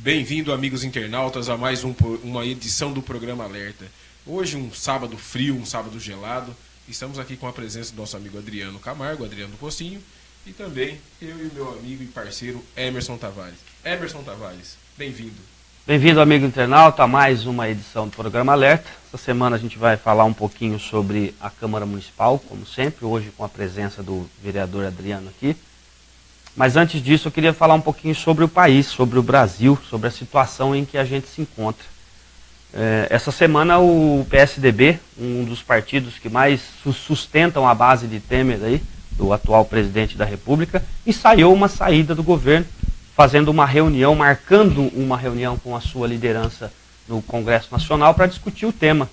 Bem-vindo, amigos internautas, a mais uma edição do programa Alerta. Hoje, um sábado frio, um sábado gelado. Estamos aqui com a presença do nosso amigo Adriano Camargo, Adriano Pocinho, e também eu e o meu amigo e parceiro Emerson Tavares. Emerson Tavares, bem-vindo. Bem-vindo, amigo internauta, a mais uma edição do programa Alerta. Essa semana a gente vai falar um pouquinho sobre a Câmara Municipal, como sempre, hoje com a presença do vereador Adriano aqui. Mas antes disso eu queria falar um pouquinho sobre o país, sobre o Brasil, sobre a situação em que a gente se encontra. Essa semana o PSDB, um dos partidos que mais sustentam a base de Temer, aí, do atual presidente da República, ensaiou uma saída do governo, fazendo uma reunião, marcando uma reunião com a sua liderança no Congresso Nacional para discutir o tema.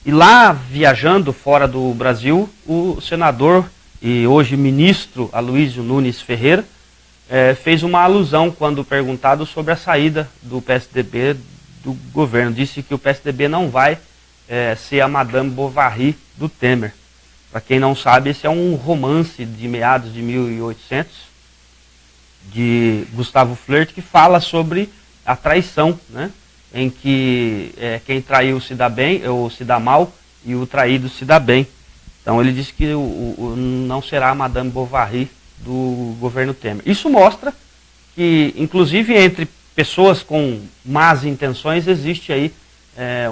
E lá, viajando fora do Brasil, o senador e hoje ministro Aloysio Nunes Ferreira fez uma alusão quando perguntado sobre a saída do PSDB do governo. Disse que o PSDB não vai ser a Madame Bovary do Temer. Para quem não sabe, esse é um romance de meados de 1800, de Gustavo Flirt, que fala sobre a traição, né? Em que quem traiu se dá bem, ou se dá mal, e o traído se dá bem. Então ele disse que não será a Madame Bovary do governo Temer. Isso mostra que, inclusive entre pessoas com más intenções, existe aí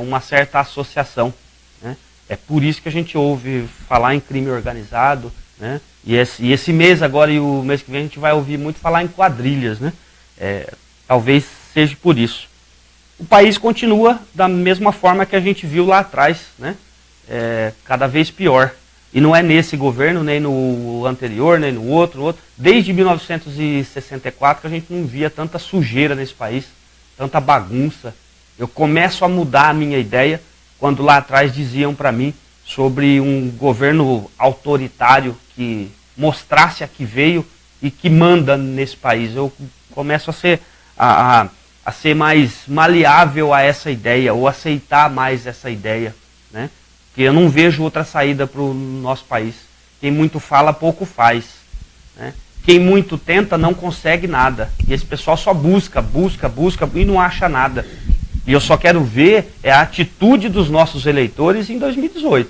uma certa associação, né? É por isso que a gente ouve falar em crime organizado, né? E esse mês agora e o mês que vem a gente vai ouvir muito falar em quadrilhas, né? Talvez seja por isso. O país continua da mesma forma que a gente viu lá atrás, né? Cada vez pior. E não é nesse governo, nem no anterior, nem no outro. Desde 1964 que a gente não via tanta sujeira nesse país, tanta bagunça. Eu começo a mudar a minha ideia quando lá atrás diziam para mim sobre um governo autoritário que mostrasse a que veio e que manda nesse país. Eu começo a ser mais maleável a essa ideia, ou aceitar mais essa ideia, né? Porque eu não vejo outra saída para o nosso país. Quem muito fala, pouco faz, né? Quem muito tenta, não consegue nada. E esse pessoal só busca e não acha nada. E eu só quero ver a atitude dos nossos eleitores em 2018.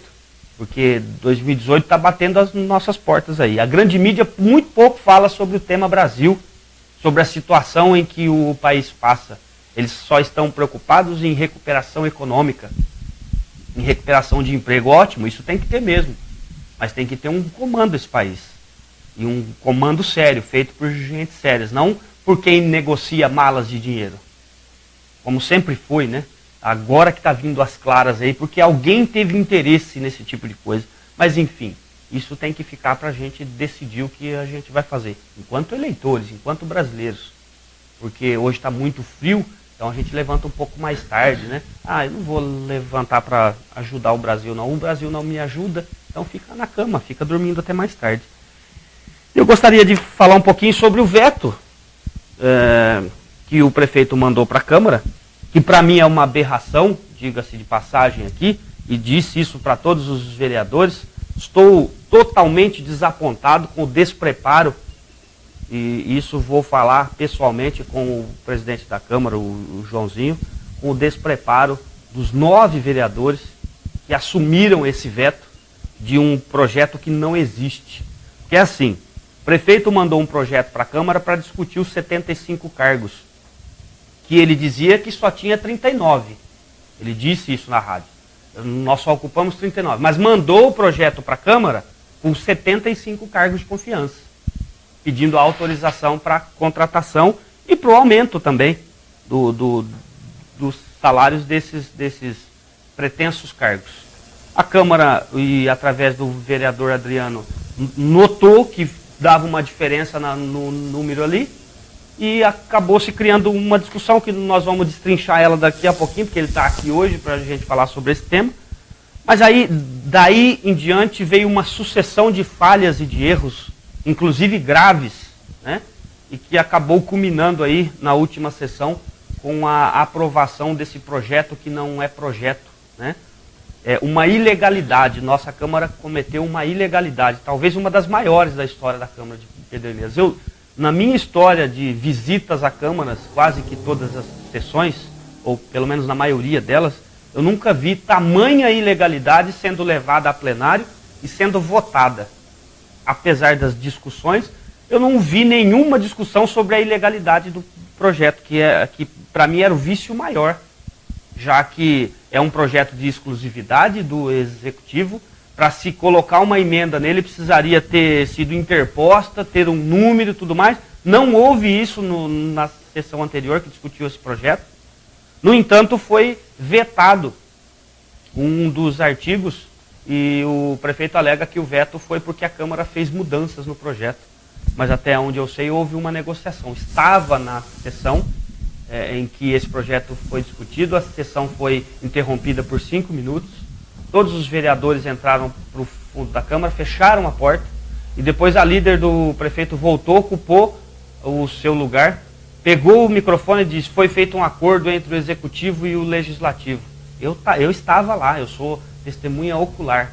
Porque 2018 está batendo as nossas portas aí. A grande mídia muito pouco fala sobre o tema Brasil, sobre a situação em que o país passa. Eles só estão preocupados em recuperação econômica, em recuperação de emprego. Ótimo, isso tem que ter mesmo. Mas tem que ter um comando esse país. E um comando sério, feito por gente sérias, não por quem negocia malas de dinheiro. Como sempre foi, né? Agora que está vindo às claras aí, porque alguém teve interesse nesse tipo de coisa. Mas enfim, isso tem que ficar para a gente decidir o que a gente vai fazer. Enquanto eleitores, enquanto brasileiros. Porque hoje está muito frio, então a gente levanta um pouco mais tarde, né? Eu não vou levantar para ajudar o Brasil não. O Brasil não me ajuda, então fica na cama, fica dormindo até mais tarde. Eu gostaria de falar um pouquinho sobre o veto que o prefeito mandou para a Câmara, que para mim é uma aberração, diga-se de passagem aqui, e disse isso para todos os vereadores. Estou totalmente desapontado com o despreparo, e isso vou falar pessoalmente com o presidente da Câmara, o Joãozinho, com o despreparo dos 9 vereadores que assumiram esse veto de um projeto que não existe. Que é assim, o prefeito mandou um projeto para a Câmara para discutir os 75 cargos, que ele dizia que só tinha 39. Ele disse isso na rádio. Nós só ocupamos 39. Mas mandou o projeto para a Câmara com 75 cargos de confiança, pedindo a autorização para contratação e para o aumento também dos salários desses pretensos cargos. A Câmara, e através do vereador Adriano, notou que dava uma diferença no número ali, e acabou se criando uma discussão que nós vamos destrinchar ela daqui a pouquinho, porque ele está aqui hoje para a gente falar sobre esse tema. Mas aí, daí em diante, veio uma sucessão de falhas e de erros, inclusive graves, né? E que acabou culminando aí na última sessão com a aprovação desse projeto que não é projeto, né? É uma ilegalidade. Nossa Câmara cometeu uma ilegalidade, talvez uma das maiores da história da Câmara de Pederneiras. Na minha história de visitas a câmaras, quase que todas as sessões, ou pelo menos na maioria delas, eu nunca vi tamanha ilegalidade sendo levada a plenário e sendo votada. Apesar das discussões, eu não vi nenhuma discussão sobre a ilegalidade do projeto, que para mim era o vício maior, já que é um projeto de exclusividade do Executivo. Para se colocar uma emenda nele, precisaria ter sido interposta, ter um número e tudo mais. Não houve isso na sessão anterior que discutiu esse projeto. No entanto, foi vetado um dos artigos e o prefeito alega que o veto foi porque a Câmara fez mudanças no projeto. Mas até onde eu sei, houve uma negociação. Estava na sessão em que esse projeto foi discutido, a sessão foi interrompida por 5 minutos. Todos os vereadores entraram para o fundo da Câmara, fecharam a porta, e depois a líder do prefeito voltou, ocupou o seu lugar, pegou o microfone e disse: foi feito um acordo entre o Executivo e o Legislativo. Eu estava lá, eu sou testemunha ocular.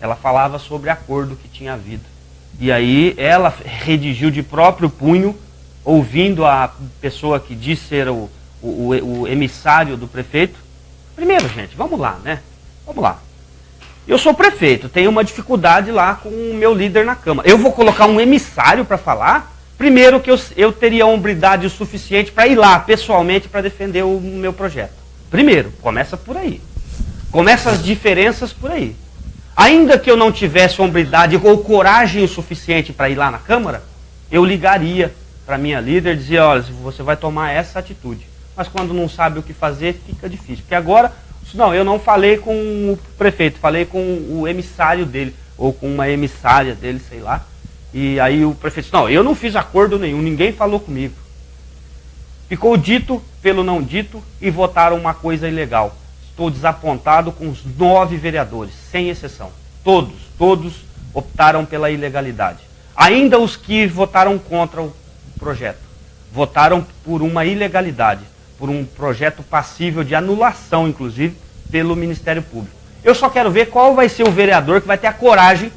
Ela falava sobre acordo que tinha havido. E aí ela redigiu de próprio punho, ouvindo a pessoa que disse ser o emissário do prefeito. Primeiro, gente, vamos lá, né? Vamos lá. Eu sou prefeito, tenho uma dificuldade lá com o meu líder na Câmara. Eu vou colocar um emissário para falar? Primeiro que eu teria hombridade o suficiente para ir lá pessoalmente para defender o meu projeto. Primeiro, começa por aí. Começa as diferenças por aí. Ainda que eu não tivesse hombridade ou coragem o suficiente para ir lá na Câmara, eu ligaria para minha líder e dizia: olha, você vai tomar essa atitude. Mas quando não sabe o que fazer, fica difícil. Porque agora, não, eu não falei com o prefeito, falei com o emissário dele, ou com uma emissária dele, sei lá. E aí o prefeito disse: não, eu não fiz acordo nenhum, ninguém falou comigo. Ficou dito pelo não dito e votaram uma coisa ilegal. Estou desapontado com os 9 vereadores, sem exceção. Todos optaram pela ilegalidade. Ainda os que votaram contra o projeto, votaram por uma ilegalidade, por um projeto passível de anulação, inclusive, pelo Ministério Público. Eu só quero ver qual vai ser o vereador que vai ter a coragem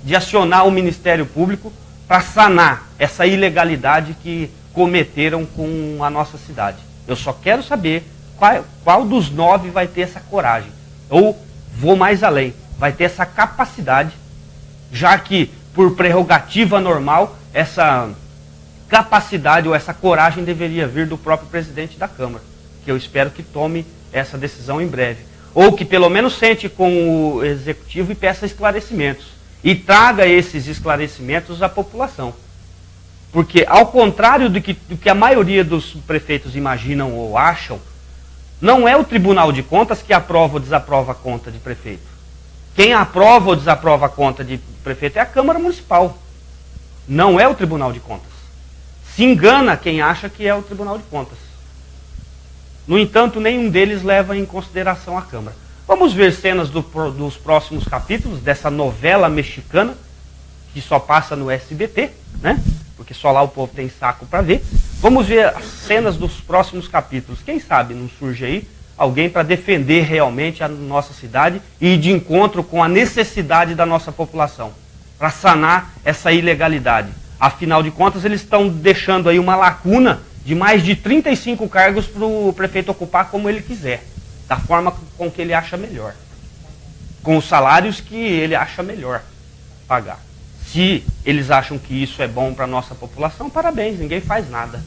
de acionar o Ministério Público para sanar essa ilegalidade que cometeram com a nossa cidade. Eu só quero saber qual dos 9 vai ter essa coragem. Ou, vou mais além, vai ter essa capacidade, já que, por prerrogativa normal, essa capacidade ou essa coragem deveria vir do próprio presidente da Câmara, que eu espero que tome essa decisão em breve. Ou que pelo menos sente com o Executivo e peça esclarecimentos. E traga esses esclarecimentos à população. Porque, ao contrário do que a maioria dos prefeitos imaginam ou acham, não é o Tribunal de Contas que aprova ou desaprova a conta de prefeito. Quem aprova ou desaprova a conta de prefeito é a Câmara Municipal. Não é o Tribunal de Contas. Se engana quem acha que é o Tribunal de Contas. No entanto, nenhum deles leva em consideração a Câmara. Vamos ver cenas dos próximos capítulos dessa novela mexicana, que só passa no SBT, né? Porque só lá o povo tem saco para ver. Vamos ver as cenas dos próximos capítulos. Quem sabe não surge aí alguém para defender realmente a nossa cidade e ir de encontro com a necessidade da nossa população, para sanar essa ilegalidade. Afinal de contas, eles estão deixando aí uma lacuna de mais de 35 cargos para o prefeito ocupar como ele quiser, da forma com que ele acha melhor, com os salários que ele acha melhor pagar. Se eles acham que isso é bom para a nossa população, parabéns, ninguém faz nada.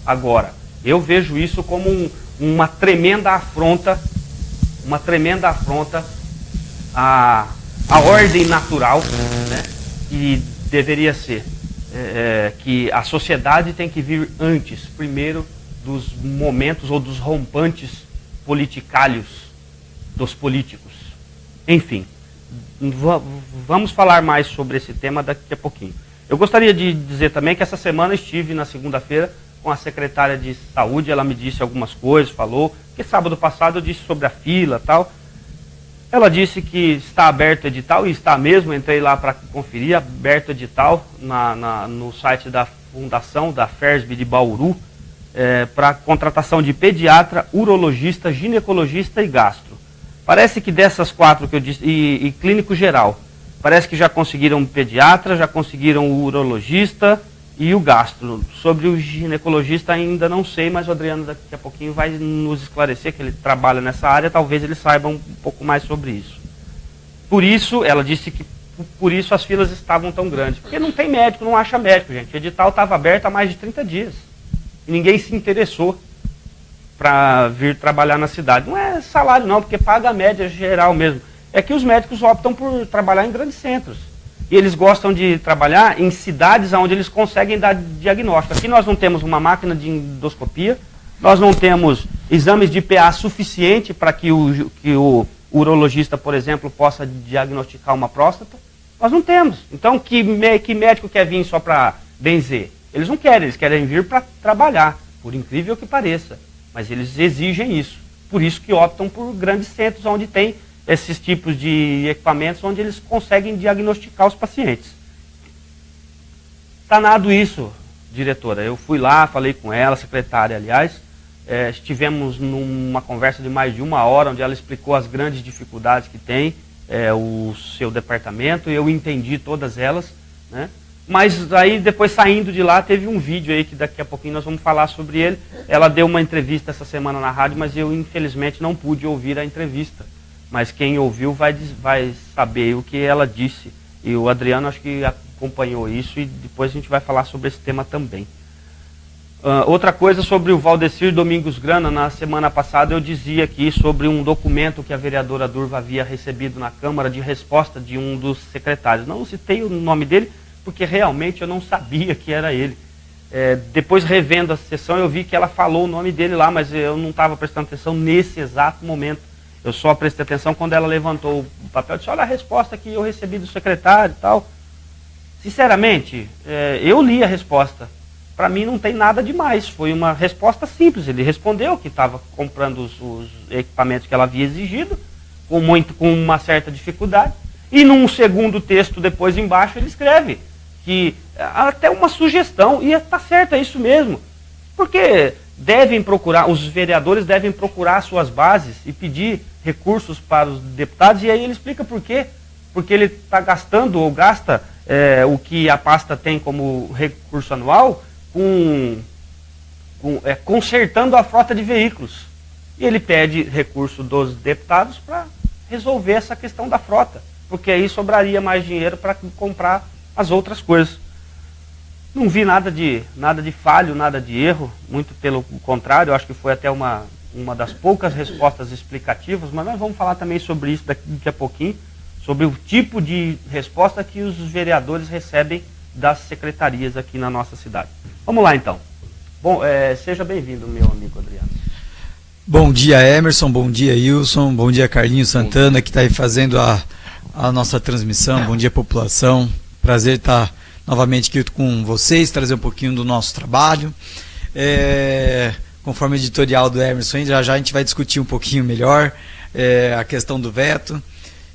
Agora, eu vejo isso como uma tremenda afronta à ordem natural, né, que deveria ser. Que a sociedade tem que vir antes, primeiro, dos momentos ou dos rompantes politicálios dos políticos. Enfim, vamos falar mais sobre esse tema daqui a pouquinho. Eu gostaria de dizer também que essa semana estive na segunda-feira com a secretária de saúde, ela me disse algumas coisas, falou, que sábado passado eu disse sobre a fila e tal. Ela disse que está aberto o edital, e está mesmo, entrei lá para conferir, aberto o edital no site da Fundação, da FERSB de Bauru, para contratação de pediatra, urologista, ginecologista e gastro. Parece que dessas 4 que eu disse, e clínico geral, parece que já conseguiram pediatra, já conseguiram o urologista e o gastro. Sobre o ginecologista ainda não sei, mas o Adriano daqui a pouquinho vai nos esclarecer, que ele trabalha nessa área, talvez ele saiba um pouco mais sobre isso. Por isso, ela disse que por isso as filas estavam tão grandes. Porque não tem médico, não acha médico, gente. O edital estava aberto há mais de 30 dias. E ninguém se interessou para vir trabalhar na cidade. Não é salário não, porque paga a média geral mesmo. É que os médicos optam por trabalhar em grandes centros. E eles gostam de trabalhar em cidades onde eles conseguem dar diagnóstico. Aqui nós não temos uma máquina de endoscopia, nós não temos exames de PA suficiente para que o urologista, por exemplo, possa diagnosticar uma próstata. Nós não temos. Então, que médico quer vir só para benzer? Eles não querem, eles querem vir para trabalhar, por incrível que pareça. Mas eles exigem isso. Por isso que optam por grandes centros onde tem esses tipos de equipamentos, onde eles conseguem diagnosticar os pacientes. Danado isso, diretora. Eu fui lá, falei com ela, secretária, aliás, estivemos numa conversa de mais de 1 hora, onde ela explicou as grandes dificuldades que tem o seu departamento, e eu entendi todas elas, né? Mas aí, depois saindo de lá, teve um vídeo aí que daqui a pouquinho nós vamos falar sobre ele. Ela deu uma entrevista essa semana na rádio, mas eu, infelizmente, não pude ouvir a entrevista. Mas quem ouviu vai saber o que ela disse. E o Adriano acho que acompanhou isso, e depois a gente vai falar sobre esse tema também. Outra coisa sobre o Valdecir Domingos Grana, na semana passada eu dizia aqui sobre um documento que a vereadora Durva havia recebido na Câmara de resposta de um dos secretários. Não citei o nome dele, porque realmente eu não sabia que era ele. Depois, revendo a sessão, eu vi que ela falou o nome dele lá, mas eu não estava prestando atenção nesse exato momento. Eu só prestei atenção quando ela levantou o papel e disse, olha a resposta que eu recebi do secretário e tal. Sinceramente, eu li a resposta. Para mim não tem nada demais, foi uma resposta simples. Ele respondeu que estava comprando os equipamentos que ela havia exigido, com uma certa dificuldade. E num segundo texto depois embaixo ele escreve que até uma sugestão, e está certo, é isso mesmo. Porque os vereadores devem procurar suas bases e pedir recursos para os deputados, e aí ele explica por quê. Porque ele está gastando ou gasta o que a pasta tem como recurso anual consertando a frota de veículos. E ele pede recurso dos deputados para resolver essa questão da frota, porque aí sobraria mais dinheiro para comprar as outras coisas. Não vi nada de falho, nada de erro, muito pelo contrário, eu acho que foi até uma das poucas respostas explicativas, mas nós vamos falar também sobre isso daqui a pouquinho, sobre o tipo de resposta que os vereadores recebem das secretarias aqui na nossa cidade. Vamos lá então. Bom, seja bem-vindo, meu amigo Adriano. Bom dia, Emerson, bom dia, Wilson, bom dia, Carlinhos Santana, que está aí fazendo a nossa transmissão. Bom dia, população. Prazer estar novamente aqui com vocês, trazer um pouquinho do nosso trabalho. Conforme o editorial do Emerson, já a gente vai discutir um pouquinho melhor a questão do veto.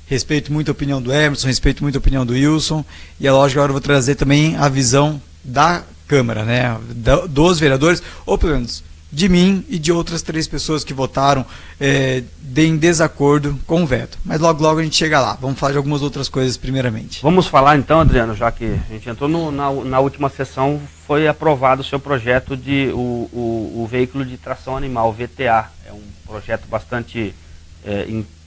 Respeito muito a opinião do Emerson, respeito muito a opinião do Wilson, e é lógico que agora eu vou trazer também a visão da Câmara, né, dos vereadores, ou pelo menos de mim e de outras 3 pessoas que votaram em desacordo com o veto. Mas logo a gente chega lá. Vamos falar de algumas outras coisas primeiramente. Vamos falar então, Adriano, já que a gente entrou na última sessão, foi aprovado o seu projeto de o veículo de tração animal, VTA. É um projeto bastante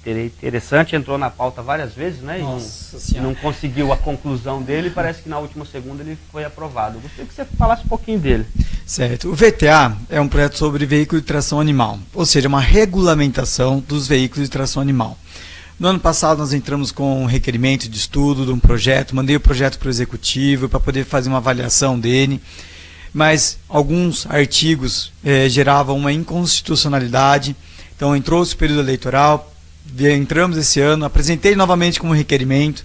interessante, entrou na pauta várias vezes, né? E não conseguiu a conclusão dele, parece que na última segunda ele foi aprovado. Eu gostaria que você falasse um pouquinho dele. Certo. O VTA é um projeto sobre veículo de tração animal, ou seja, uma regulamentação dos veículos de tração animal. No ano passado nós entramos com um requerimento de estudo de um projeto, mandei o projeto para o executivo para poder fazer uma avaliação dele, mas alguns artigos geravam uma inconstitucionalidade, então entrou-se o período eleitoral, entramos esse ano, apresentei novamente como requerimento,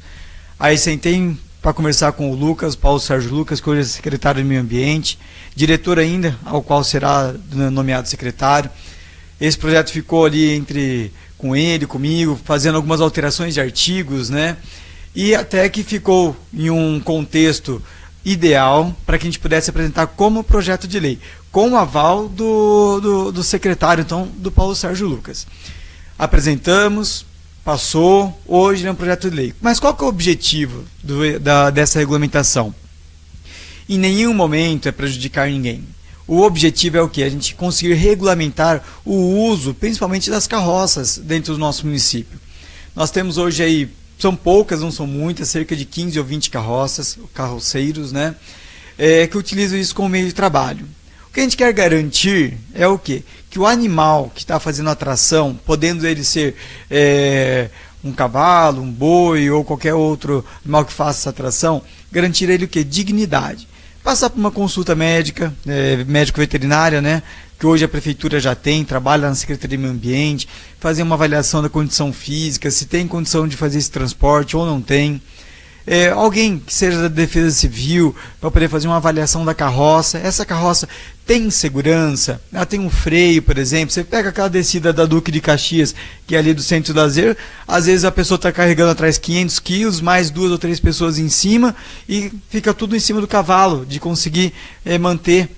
aí sentei para conversar com o Lucas, Paulo Sérgio Lucas, que hoje é secretário do Meio Ambiente, diretor ainda, ao qual será nomeado secretário. Esse projeto ficou ali com ele, comigo, fazendo algumas alterações de artigos, né? E até que ficou em um contexto ideal para que a gente pudesse apresentar como projeto de lei, com o aval do secretário, então, do Paulo Sérgio Lucas. Apresentamos, passou, hoje é um projeto de lei. Mas qual que é o objetivo dessa regulamentação? em nenhum momento é prejudicar ninguém. O objetivo é o quê? A gente conseguir regulamentar o uso, principalmente das carroças, dentro do nosso município. Nós temos hoje aí, são poucas, não são muitas, cerca de 15 ou 20 carroças, carroceiros, né? Que utilizam isso como meio de trabalho. O que a gente quer garantir é o quê? Que o animal que está fazendo a atração, podendo ele ser um cavalo, um boi ou qualquer outro animal que faça essa atração, garantir ele o quê? Dignidade. Passar por uma consulta médica, médico-veterinária, né? Que hoje a prefeitura já tem, trabalha na Secretaria de Meio Ambiente, fazer uma avaliação da condição física, se tem condição de fazer esse transporte ou não tem. Alguém que seja da Defesa Civil para poder fazer uma avaliação da carroça. Essa carroça tem segurança, ela tem um freio, por exemplo. Você pega aquela descida da Duque de Caxias, que é ali do Centro do Lazer, às vezes a pessoa está carregando atrás 500 quilos, mais 2 ou 3 pessoas em cima, e fica tudo em cima do cavalo, de conseguir manter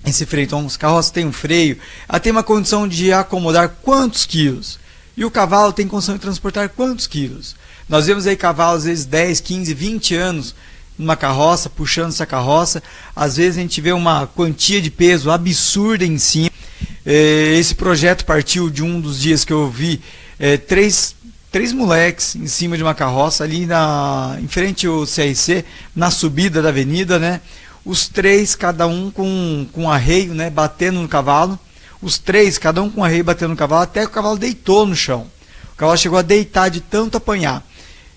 esse freio. Então, as carroças têm um freio, ela tem uma condição de acomodar quantos quilos, e o cavalo tem condição de transportar quantos quilos. Nós vemos aí cavalos, às vezes 10, 15, 20 anos numa carroça, puxando essa carroça. Às vezes a gente vê uma quantia de peso absurda em cima. Esse projeto partiu de um dos dias que eu vi três moleques em cima de uma carroça ali em frente ao CRC, na subida da avenida, né? Os três, cada um com um arreio, né? Batendo no cavalo. Os três, cada um com um arreio batendo no cavalo, até que o cavalo deitou no chão. O cavalo chegou a deitar de tanto apanhar.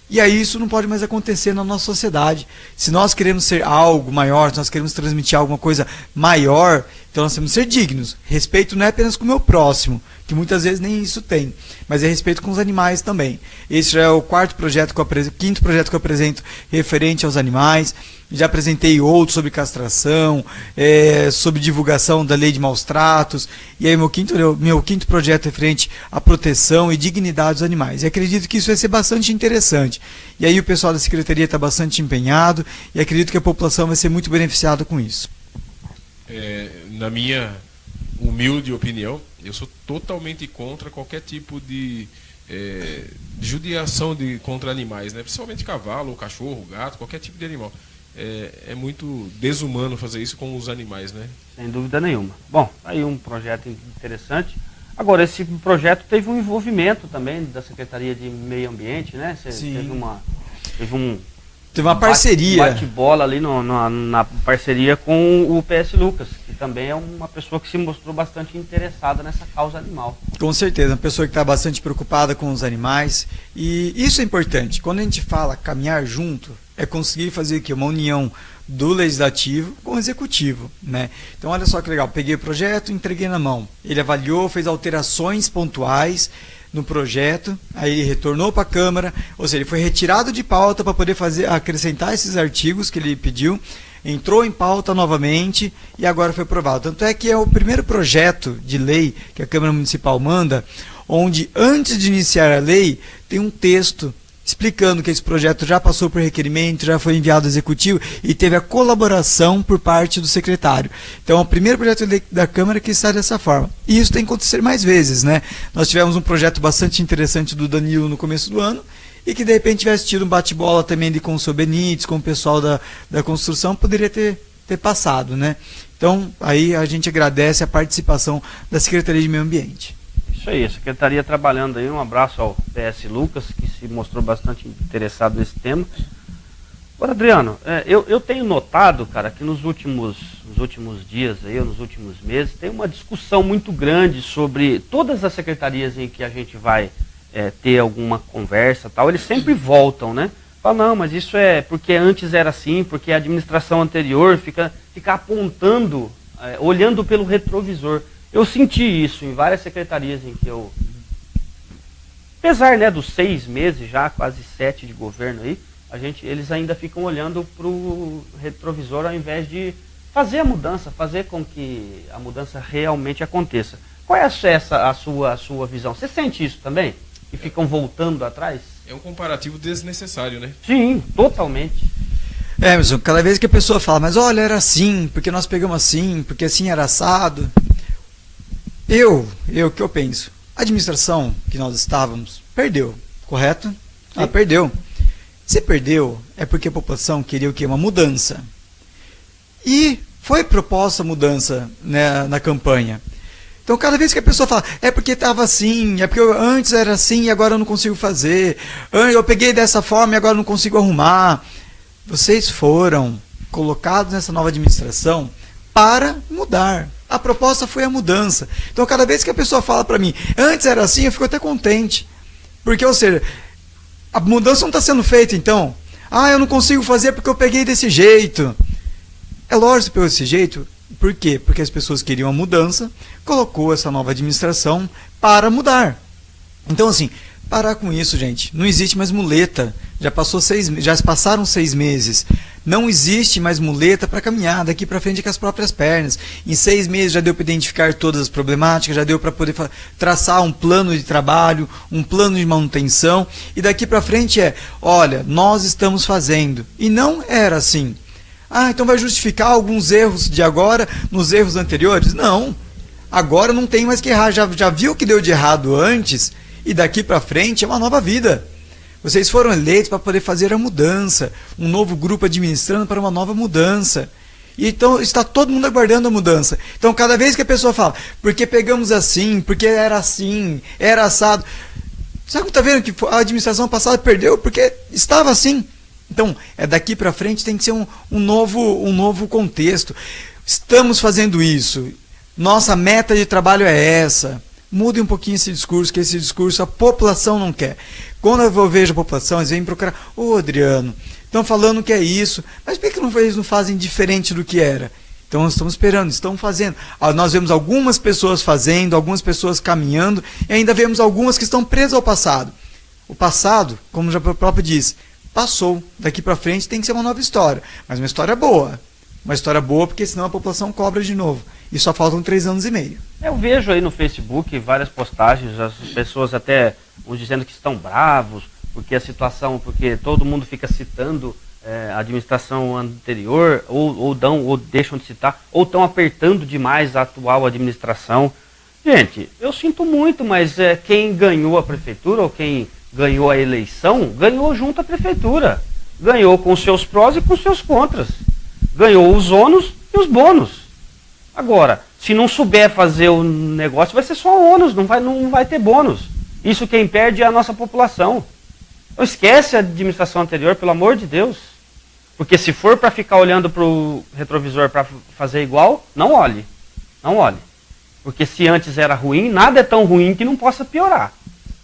E aí isso não pode mais acontecer na nossa sociedade. Se nós queremos ser algo maior, se nós queremos transmitir alguma coisa maior, então nós temos que ser dignos. Respeito não é apenas com o meu próximo, que muitas vezes nem isso tem, mas é respeito com os animais também. Esse já é o quinto projeto que eu apresento referente aos animais. Já apresentei outros sobre castração, sobre divulgação da lei de maus tratos, e aí meu quinto projeto é referente à proteção e dignidade dos animais. E acredito que isso vai ser bastante interessante. E aí o pessoal da Secretaria está bastante empenhado, e acredito que a população vai ser muito beneficiada com isso. Na minha humilde opinião, eu sou totalmente contra qualquer tipo de judiação contra animais, né? Principalmente cavalo, cachorro, gato, qualquer tipo de animal. É muito desumano fazer isso com os animais, né? Sem dúvida nenhuma. Bom, aí um projeto interessante. Agora, esse projeto teve um envolvimento também da Secretaria de Meio Ambiente, né? Sim. Teve uma parceria. Bate-bola ali na parceria com o PS Lucas, que também é uma pessoa que se mostrou bastante interessada nessa causa animal. Com certeza, uma pessoa que está bastante preocupada com os animais. E isso é importante. Quando a gente fala caminhar junto, é conseguir fazer uma união do legislativo com o executivo, né? Então olha só que legal, peguei o projeto, entreguei na mão. Ele avaliou, fez alterações pontuais no projeto, aí ele retornou para a Câmara, ou seja, ele foi retirado de pauta para poder acrescentar esses artigos que ele pediu, entrou em pauta novamente e agora foi aprovado. Tanto é que é o primeiro projeto de lei que a Câmara Municipal manda, onde antes de iniciar a lei tem um texto explicando que esse projeto já passou por requerimento, já foi enviado ao Executivo e teve a colaboração por parte do secretário. Então, é o primeiro projeto de lei da Câmara que está dessa forma. E isso tem que acontecer mais vezes, né? Nós tivemos um projeto bastante interessante do Danilo no começo do ano e que, de repente, tivesse tido um bate-bola também com o seu Benítez, com o pessoal da construção, poderia ter passado, né? Então, aí a gente agradece a participação da Secretaria de Meio Ambiente. Isso aí, a Secretaria trabalhando aí, um abraço ao PS Lucas, que se mostrou bastante interessado nesse tema. Agora, Adriano, eu tenho notado, cara, que nos últimos dias, aí, nos últimos meses, tem uma discussão muito grande sobre todas as secretarias em que a gente vai ter alguma conversa, tal, eles sempre voltam, né? Falam, não, mas isso é porque antes era assim, porque a administração anterior fica apontando, olhando pelo retrovisor. Eu senti isso em várias secretarias em que eu, apesar, né, dos 6 meses já, quase 7 de governo aí, eles ainda ficam olhando para o retrovisor ao invés de fazer a mudança, fazer com que a mudança realmente aconteça. Qual é a sua visão? Você sente isso também? Que ficam voltando atrás? É um comparativo desnecessário, né? Sim, totalmente. Mas cada vez que a pessoa fala, mas olha, era assim, porque nós pegamos assim, porque assim era assado. O que eu penso? A administração que nós estávamos perdeu, correto? Ela perdeu. Se perdeu, é porque a população queria o quê? Uma mudança. E foi proposta mudança, né, na campanha. Então, cada vez que a pessoa fala, é porque estava assim, é porque antes era assim e agora eu não consigo fazer, eu peguei dessa forma e agora eu não consigo arrumar. Vocês foram colocados nessa nova administração para mudar. A proposta foi a mudança. Então, cada vez que a pessoa fala para mim, antes era assim, eu fico até contente. Porque, ou seja, a mudança não está sendo feita, então. Eu não consigo fazer porque eu peguei desse jeito. É lógico que pegou desse jeito. Por quê? Porque as pessoas queriam a mudança, colocou essa nova administração para mudar. Então, assim, parar com isso, gente. Não existe mais muleta. Já passaram 6 meses. Não existe mais muleta para caminhar daqui para frente com as próprias pernas. Em 6 meses já deu para identificar todas as problemáticas, já deu para poder traçar um plano de trabalho, um plano de manutenção. E daqui para frente olha, nós estamos fazendo. E não era assim. Então vai justificar alguns erros de agora nos erros anteriores? Não. Agora não tem mais que errar. Já viu o que deu de errado antes e daqui para frente é uma nova vida. Vocês foram eleitos para poder fazer a mudança. Um novo grupo administrando para uma nova mudança. E então está todo mundo aguardando a mudança. Então cada vez que a pessoa fala, porque pegamos assim, porque era assim, era assado. Sabe que está vendo que a administração passada perdeu porque estava assim. Então, daqui para frente tem que ser um novo contexto. Estamos fazendo isso. Nossa meta de trabalho é essa. Mude um pouquinho esse discurso, que esse discurso a população não quer. Quando eu vejo a população, eles vêm procurar, Adriano, estão falando que é isso, mas por que eles não fazem diferente do que era? Então nós estamos esperando, estão fazendo. Nós vemos algumas pessoas fazendo, algumas pessoas caminhando, e ainda vemos algumas que estão presas ao passado. O passado, como já o próprio disse, passou. Daqui para frente tem que ser uma nova história. Mas uma história boa. Uma história boa porque senão a população cobra de novo. E só faltam 3 anos e meio. Eu vejo aí no Facebook várias postagens, as pessoas até dizendo que estão bravos, porque todo mundo fica citando a administração anterior, ou deixam de citar, ou estão apertando demais a atual administração. Gente, eu sinto muito, mas quem ganhou a prefeitura, ou quem ganhou a eleição, ganhou junto à prefeitura. Ganhou com seus prós e com seus contras. Ganhou os ônus e os bônus. Agora, se não souber fazer o negócio, vai ser só ônus, não vai ter bônus. Isso quem perde é a nossa população. Não esquece a administração anterior, pelo amor de Deus. Porque se for para ficar olhando para o retrovisor para fazer igual, não olhe. Não olhe. Porque se antes era ruim, nada é tão ruim que não possa piorar.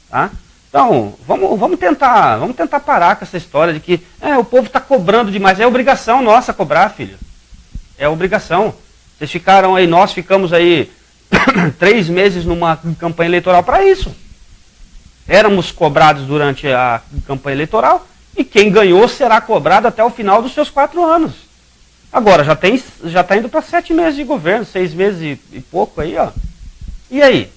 Tá? Então, vamos tentar parar com essa história de que o povo está cobrando demais. É obrigação nossa cobrar, filho. É obrigação. Nós ficamos aí 3 meses numa campanha eleitoral para isso. Éramos cobrados durante a campanha eleitoral e quem ganhou será cobrado até o final dos seus 4 anos. Agora, já está indo para 7 meses de governo, 6 meses e pouco aí, ó. E aí?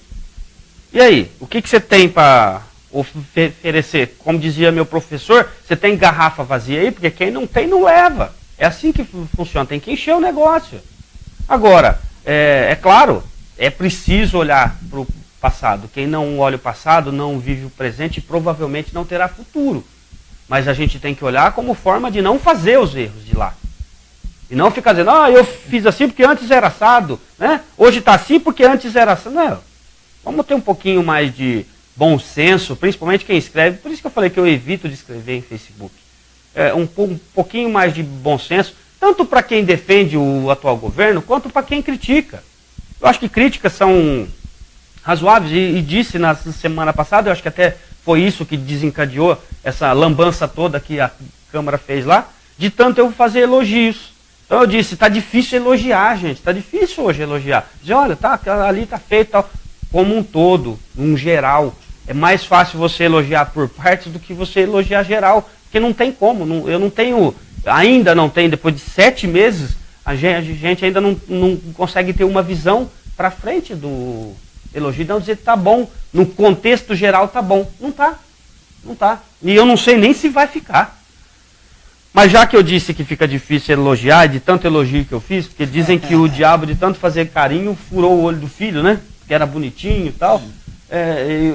E aí? O que você tem para oferecer? Como dizia meu professor, você tem garrafa vazia aí? Porque quem não tem, não leva. É assim que funciona, tem que encher o negócio. Agora, é claro, é preciso olhar para o passado. Quem não olha o passado não vive o presente e provavelmente não terá futuro. Mas a gente tem que olhar como forma de não fazer os erros de lá. E não ficar dizendo, eu fiz assim porque antes era assado, né? Hoje está assim porque antes era assado. Não, vamos ter um pouquinho mais de bom senso, principalmente quem escreve. Por isso que eu falei que eu evito de escrever em Facebook. Um pouquinho mais de bom senso, tanto para quem defende o atual governo, quanto para quem critica. Eu acho que críticas são razoáveis, e disse na semana passada, eu acho que até foi isso que desencadeou essa lambança toda que a Câmara fez lá, de tanto eu fazer elogios. Então eu disse, está difícil elogiar, gente, está difícil hoje elogiar. Dizer, olha, ali está feito, tal. Como um todo, um geral. É mais fácil você elogiar por partes do que você elogiar geral, porque não tem como, eu não tenho... Ainda não tem, depois de 7 meses, a gente ainda não consegue ter uma visão para frente do elogio. Não dizer que está bom, no contexto geral está bom. Não está. E eu não sei nem se vai ficar. Mas já que eu disse que fica difícil elogiar, de tanto elogio que eu fiz, porque dizem que o diabo de tanto fazer carinho furou o olho do filho, né? Que era bonitinho e tal.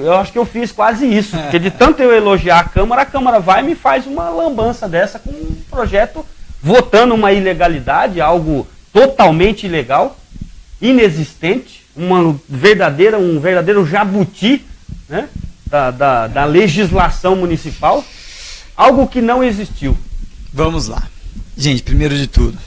Eu acho que eu fiz quase isso, porque de tanto eu elogiar a Câmara vai e me faz uma lambança dessa com um projeto votando uma ilegalidade, algo totalmente ilegal, inexistente, um verdadeiro jabuti, né, da legislação municipal, algo que não existiu. Vamos lá. Gente, primeiro de tudo,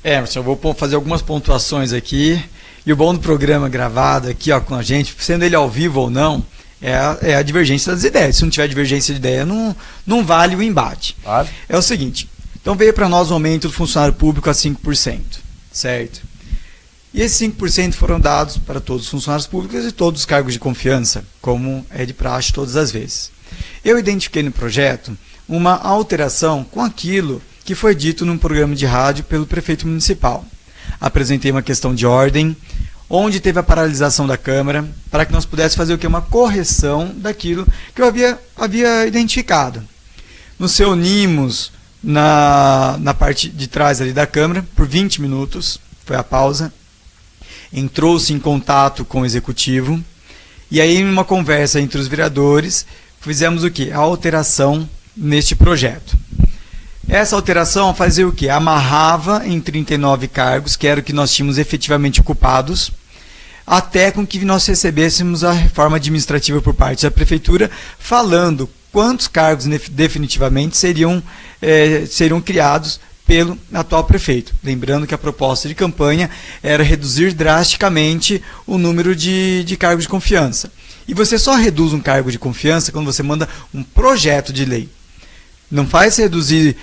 Emerson, eu vou fazer algumas pontuações aqui, e o bom do programa gravado aqui, ó, com a gente, sendo ele ao vivo ou não, é a divergência das ideias. Se não tiver divergência de ideia, não vale o embate. Claro. É o seguinte, então veio para nós o aumento do funcionário público a 5%, certo? E esses 5% foram dados para todos os funcionários públicos e todos os cargos de confiança, como é de praxe todas as vezes. Eu identifiquei no projeto uma alteração com aquilo que foi dito num programa de rádio pelo prefeito municipal. Apresentei uma questão de ordem, onde teve a paralisação da Câmara, para que nós pudéssemos fazer o quê? Uma correção daquilo que eu havia identificado. Nos reunimos na parte de trás ali da Câmara, por 20 minutos, foi a pausa, entrou-se em contato com o Executivo, e aí, em uma conversa entre os vereadores, fizemos o quê? A alteração neste projeto. Essa alteração fazia o quê? Amarrava em 39 cargos, que era o que nós tínhamos efetivamente ocupados, até com que nós recebêssemos a reforma administrativa por parte da Prefeitura, falando quantos cargos definitivamente seriam criados pelo atual prefeito. Lembrando que a proposta de campanha era reduzir drasticamente o número de cargos de confiança. E você só reduz um cargo de confiança quando você manda um projeto de lei. Não faz reduzir,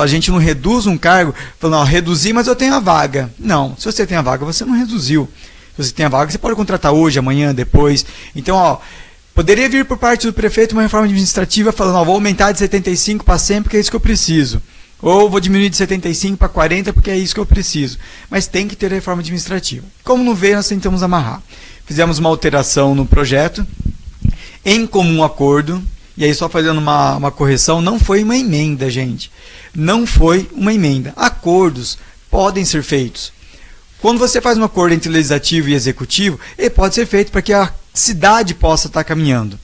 a gente não reduz um cargo, falando, reduzir, mas eu tenho a vaga. Não, se você tem a vaga, você não reduziu. Se você tem a vaga, você pode contratar hoje, amanhã, depois. Então, poderia vir por parte do prefeito uma reforma administrativa falando, vou aumentar de 75 para 100 porque é isso que eu preciso. Ou vou diminuir de 75 para 40 porque é isso que eu preciso. Mas tem que ter a reforma administrativa. Como não veio, nós tentamos amarrar. Fizemos uma alteração no projeto, em comum acordo. E aí, só fazendo uma correção, não foi uma emenda, gente. Não foi uma emenda. Acordos podem ser feitos. Quando você faz um acordo entre legislativo e executivo, ele pode ser feito para que a cidade possa estar caminhando.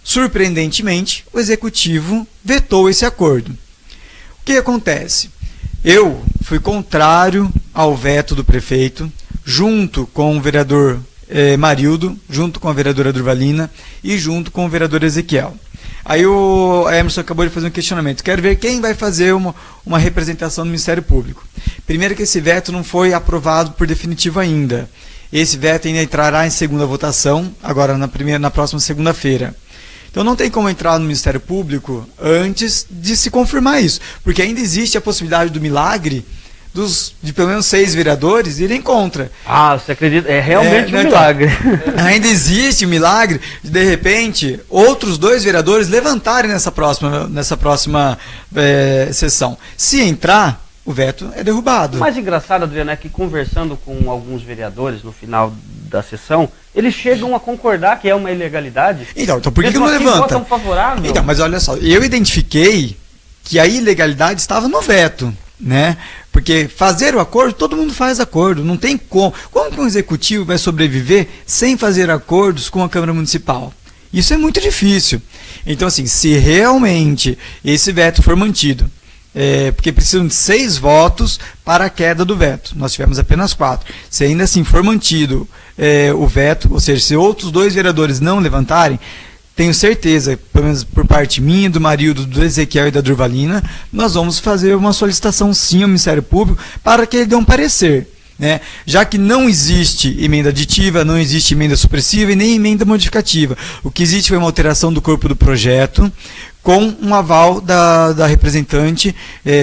Surpreendentemente, o executivo vetou esse acordo. O que acontece? Eu fui contrário ao veto do prefeito, junto com o vereador Marildo, junto com a vereadora Durvalina e junto com o vereador Ezequiel. Aí o Emerson acabou de fazer um questionamento. Quero ver quem vai fazer uma representação do Ministério Público. Primeiro que esse veto não foi aprovado por definitivo ainda. Esse veto ainda entrará em segunda votação, agora na próxima segunda-feira. Então não tem como entrar no Ministério Público antes de se confirmar isso. Porque ainda existe a possibilidade do milagre de pelo menos 6 vereadores irem contra. Você acredita? É realmente um milagre. Ainda existe o milagre de repente, outros 2 vereadores levantarem nessa próxima sessão. Se entrar, o veto é derrubado. O mais engraçado, Adriano, é que conversando com alguns vereadores no final da sessão, eles chegam a concordar que é uma ilegalidade. Então por que não levanta? Votam favorável. Então, mas olha só, eu identifiquei que a ilegalidade estava no veto, né? Porque fazer o acordo, todo mundo faz acordo, não tem como. Como que um executivo vai sobreviver sem fazer acordos com a Câmara Municipal? Isso é muito difícil. Então, assim, se realmente esse veto for mantido, porque precisam de 6 votos para a queda do veto, nós tivemos apenas 4. Se ainda assim for mantido o veto, ou seja, se outros 2 vereadores não levantarem, tenho certeza, pelo menos por parte minha, do Marildo, do Ezequiel e da Durvalina, nós vamos fazer uma solicitação sim ao Ministério Público para que ele dê um parecer. Né? Já que não existe emenda aditiva, não existe emenda supressiva e nem emenda modificativa. O que existe foi uma alteração do corpo do projeto com um aval da representante,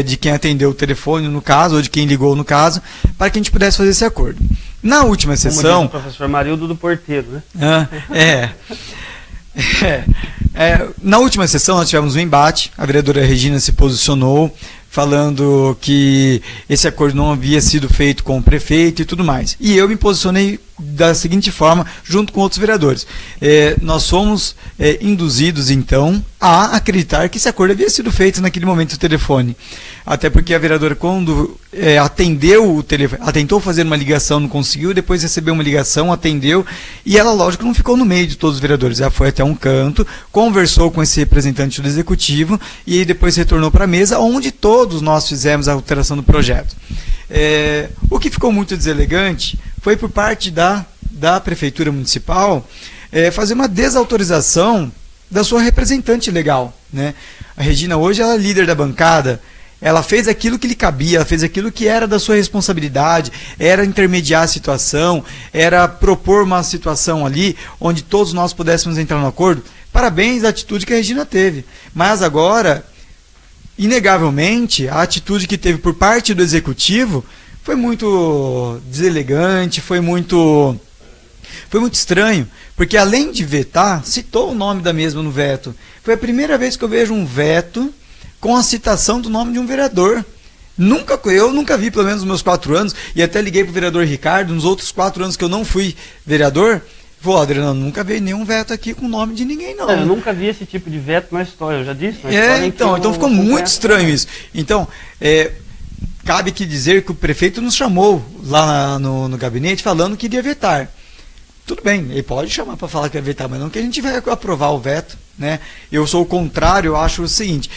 de quem atendeu o telefone no caso, ou de quem ligou no caso, para que a gente pudesse fazer esse acordo. Na última sessão... Como diz o professor Marildo do Porteiro, né? Na última sessão nós tivemos um embate, a vereadora Regina se posicionou falando que esse acordo não havia sido feito com o prefeito e tudo mais. E eu me posicionei da seguinte forma, junto com outros vereadores. Nós fomos induzidos, então, a acreditar que esse acordo havia sido feito naquele momento do telefone. Até porque a vereadora, quando atendeu o telefone, tentou fazer uma ligação, não conseguiu, depois recebeu uma ligação, atendeu, e ela, lógico, não ficou no meio de todos os vereadores. Ela foi até um canto, conversou com esse representante do Executivo, e depois retornou para a mesa, onde todos nós fizemos a alteração do projeto. O que ficou muito deselegante foi por parte da Prefeitura Municipal fazer uma desautorização da sua representante legal, né? A Regina hoje ela é líder da bancada, ela fez aquilo que lhe cabia, ela fez aquilo que era da sua responsabilidade, era intermediar a situação, era propor uma situação ali onde todos nós pudéssemos entrar no acordo. Parabéns à atitude que a Regina teve, mas agora, inegavelmente, a atitude que teve por parte do Executivo foi muito deselegante, foi muito estranho, porque além de vetar, citou o nome da mesma no veto. Foi a primeira vez que eu vejo um veto com a citação do nome de um vereador. Eu nunca vi, pelo menos nos meus 4 anos, e até liguei para o vereador Ricardo, nos outros 4 anos que eu não fui vereador, falou, Adriano, nunca veio nenhum veto aqui com o nome de ninguém, não. Eu nunca vi esse tipo de veto na história, eu já disse. Então ficou muito estranho isso. Então, cabe aqui dizer que o prefeito nos chamou lá no gabinete falando que iria vetar. Tudo bem, ele pode chamar para falar que vai vetar, mas não que a gente vai aprovar o veto, né? Eu sou o contrário, eu acho o seguinte,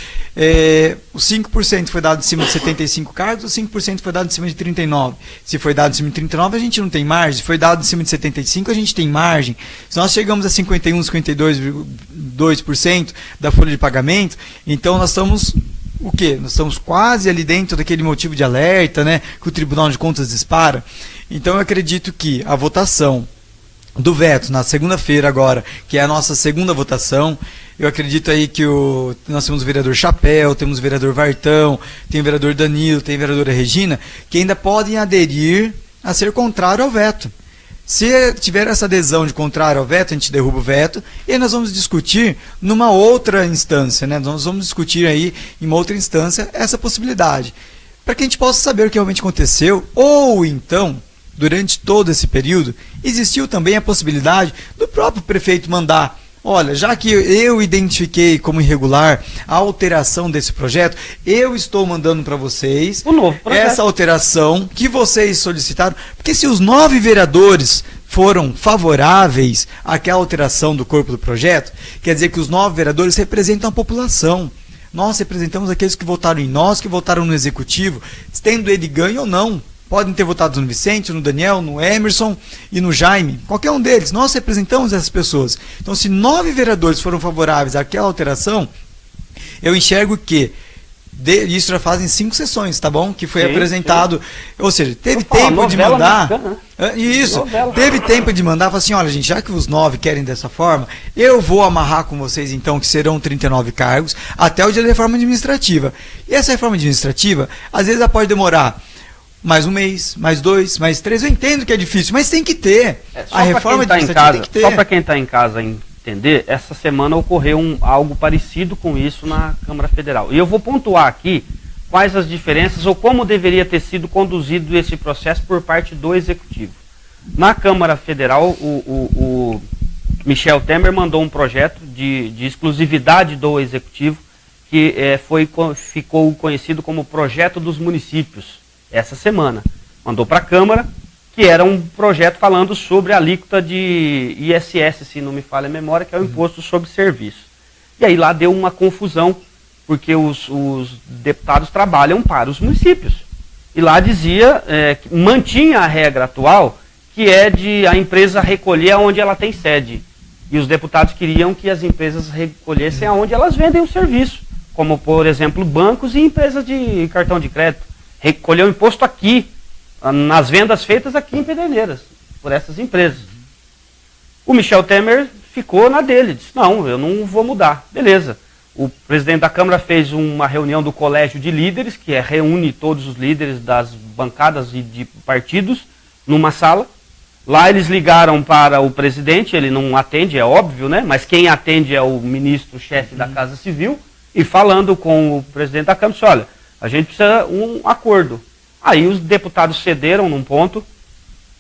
os 5% foi dado em cima de 75 cargos, os 5% foi dado em cima de 39. Se foi dado em cima de 39, a gente não tem margem. Se foi dado em cima de 75, a gente tem margem. Se nós chegamos a 51, 52,2% da folha de pagamento, então nós estamos... O quê? Nós estamos quase ali dentro daquele motivo de alerta, né, que o Tribunal de Contas dispara. Então eu acredito que a votação do veto na segunda-feira agora, que é a nossa segunda votação, eu acredito aí que nós temos o vereador Chapéu, temos o vereador Vartão, tem o vereador Danilo, tem a vereadora Regina, que ainda podem aderir a ser contrário ao veto. Se tiver essa adesão de contrário ao veto, a gente derruba o veto, e aí nós vamos discutir numa outra instância, né? Nós vamos discutir aí em uma outra instância essa possibilidade, para que a gente possa saber o que realmente aconteceu, ou então, durante todo esse período, existiu também a possibilidade do próprio prefeito mandar, olha, já que eu identifiquei como irregular a alteração desse projeto, eu estou mandando para vocês o novo projeto, essa alteração que vocês solicitaram, porque se os 9 vereadores foram favoráveis àquela alteração do corpo do projeto, quer dizer que os 9 vereadores representam a população. Nós representamos aqueles que votaram em nós, que votaram no Executivo, tendo ele ganho ou não. Podem ter votado no Vicente, no Daniel, no Emerson e no Jaime, qualquer um deles. Nós representamos essas pessoas. Então, se 9 vereadores foram favoráveis àquela alteração, eu enxergo que isso já fazem 5 sessões, tá bom? Que foi apresentado, ou seja, teve tempo de mandar. Isso, teve tempo de mandar, falar assim, olha gente, já que os 9 querem dessa forma, eu vou amarrar com vocês então, que serão 39 cargos, até o dia da reforma administrativa. E essa reforma administrativa, às vezes ela pode demorar mais um mês, mais 2, mais 3, eu entendo que é difícil, mas tem que ter. A reforma administrativa tem que ter. Só para quem está em casa entender, essa semana ocorreu algo parecido com isso na Câmara Federal. E eu vou pontuar aqui quais as diferenças ou como deveria ter sido conduzido esse processo por parte do Executivo. Na Câmara Federal, o Michel Temer mandou um projeto de exclusividade do Executivo, que ficou conhecido como Projeto dos Municípios. Essa semana, mandou para a Câmara, que era um projeto falando sobre a alíquota de ISS, se não me falha a memória, que é o Imposto sobre Serviço. E aí lá deu uma confusão, porque os deputados trabalham para os municípios. E lá dizia, que mantinha a regra atual, que é de a empresa recolher onde ela tem sede. E os deputados queriam que as empresas recolhessem aonde elas vendem o serviço, como, por exemplo, bancos e empresas de cartão de crédito. Recolheu o imposto aqui, nas vendas feitas aqui em Pederneiras, por essas empresas. O Michel Temer ficou na dele, disse, não, eu não vou mudar. Beleza. O presidente da Câmara fez uma reunião do Colégio de Líderes, que reúne todos os líderes das bancadas e de partidos, numa sala. Lá eles ligaram para o presidente, ele não atende, é óbvio, né? Mas quem atende é o ministro-chefe da Casa Civil, e falando com o presidente da Câmara, disse, olha, a gente precisa de um acordo. Aí os deputados cederam num ponto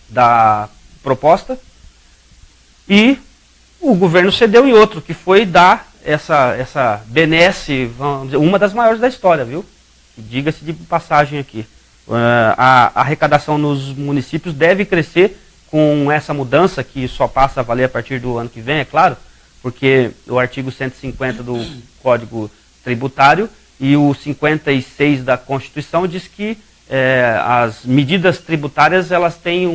da proposta e o governo cedeu em outro, que foi dar essa benesse, uma das maiores da história, viu? Diga-se de passagem aqui. A arrecadação nos municípios deve crescer com essa mudança, que só passa a valer a partir do ano que vem, é claro, porque o artigo 150 do Código Tributário e o 56 da Constituição diz que as medidas tributárias elas têm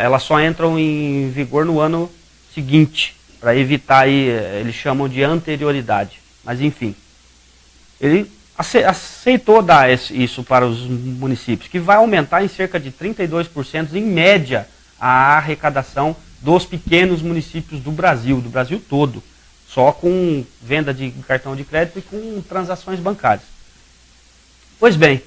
elas só entram em vigor no ano seguinte, para evitar aí, eles chamam de anterioridade. Mas enfim, ele aceitou dar isso para os municípios, que vai aumentar em cerca de 32% em média a arrecadação dos pequenos municípios do Brasil todo, só com venda de cartão de crédito e com transações bancárias. Pois bem,